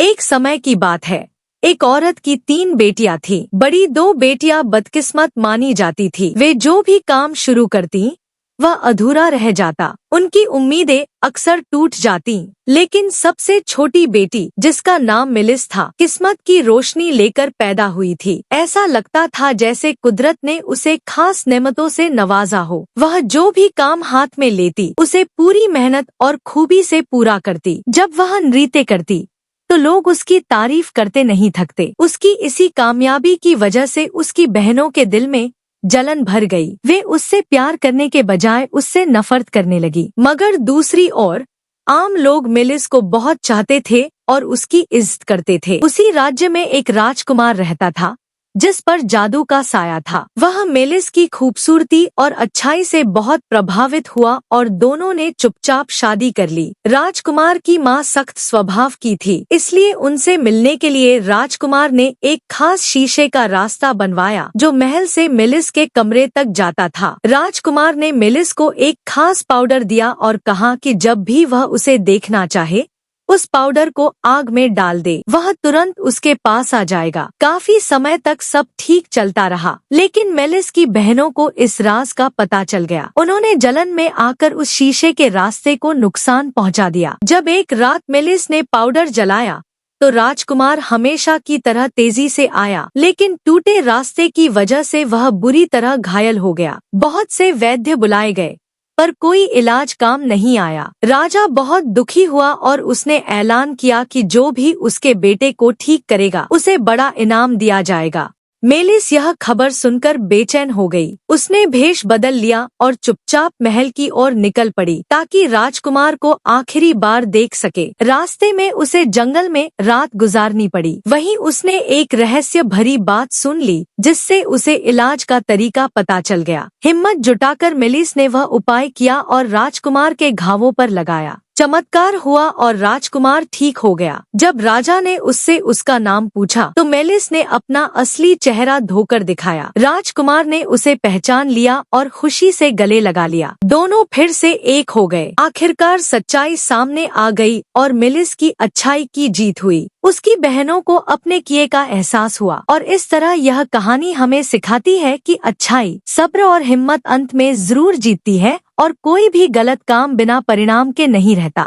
एक समय की बात है। एक औरत की 3 बेटियां थी। बड़ी 2 बेटियां बदकिस्मत मानी जाती थी। वे जो भी काम शुरू करती वह अधूरा रह जाता। उनकी उम्मीदें अक्सर टूट जाती। लेकिन सबसे छोटी बेटी, जिसका नाम मिलिस था, किस्मत की रोशनी लेकर पैदा हुई थी। ऐसा लगता था जैसे कुदरत ने उसे खास नेमतों से नवाजा हो। वह जो भी काम हाथ में लेती उसे पूरी मेहनत और खूबी से पूरा करती। जब वह नृत्य करती तो लोग उसकी तारीफ करते नहीं थकते। उसकी इसी कामयाबी की वजह से उसकी बहनों के दिल में जलन भर गई। वे उससे प्यार करने के बजाय उससे नफरत करने लगी। मगर दूसरी ओर आम लोग मिलिस को बहुत चाहते थे और उसकी इज्जत करते थे। उसी राज्य में एक राजकुमार रहता था जिस पर जादू का साया था। वह मिलिस की खूबसूरती और अच्छाई से बहुत प्रभावित हुआ और दोनों ने चुपचाप शादी कर ली। राजकुमार की माँ सख्त स्वभाव की थी, इसलिए उनसे मिलने के लिए राजकुमार ने एक खास शीशे का रास्ता बनवाया जो महल से मिलिस के कमरे तक जाता था। राजकुमार ने मिलिस को एक खास पाउडर दिया और कहा कि जब भी वह उसे देखना चाहे उस पाउडर को आग में डाल दे, वह तुरंत उसके पास आ जाएगा। काफी समय तक सब ठीक चलता रहा, लेकिन मिलिस की बहनों को इस राज का पता चल गया। उन्होंने जलन में आकर उस शीशे के रास्ते को नुकसान पहुंचा दिया। जब एक रात मिलिस ने पाउडर जलाया तो राजकुमार हमेशा की तरह तेजी से आया, लेकिन टूटे रास्ते की वजह से वह बुरी तरह घायल हो गया। बहुत से वैद्य बुलाए गए पर कोई इलाज काम नहीं आया। राजा बहुत दुखी हुआ और उसने ऐलान किया कि जो भी उसके बेटे को ठीक करेगा उसे बड़ा इनाम दिया जाएगा। मिलिस यह खबर सुनकर बेचैन हो गई। उसने भेष बदल लिया और चुपचाप महल की ओर निकल पड़ी ताकि राजकुमार को आखिरी बार देख सके। रास्ते में उसे जंगल में रात गुजारनी पड़ी। वहीं उसने एक रहस्य भरी बात सुन ली जिससे उसे इलाज का तरीका पता चल गया। हिम्मत जुटाकर मिलिस ने वह उपाय किया और राजकुमार के घावों पर लगाया। चमत्कार हुआ और राजकुमार ठीक हो गया। जब राजा ने उससे उसका नाम पूछा तो मिलिस ने अपना असली चेहरा धोकर दिखाया। राजकुमार ने उसे पहचान लिया और खुशी से गले लगा लिया। दोनों फिर से एक हो गए। आखिरकार सच्चाई सामने आ गई और मिलिस की अच्छाई की जीत हुई। उसकी बहनों को अपने किए का एहसास हुआ और इस तरह यह कहानी हमें सिखाती है कि अच्छाई, सब्र और हिम्मत अंत में जरूर जीतती है और कोई भी गलत काम बिना परिणाम के नहीं रहता।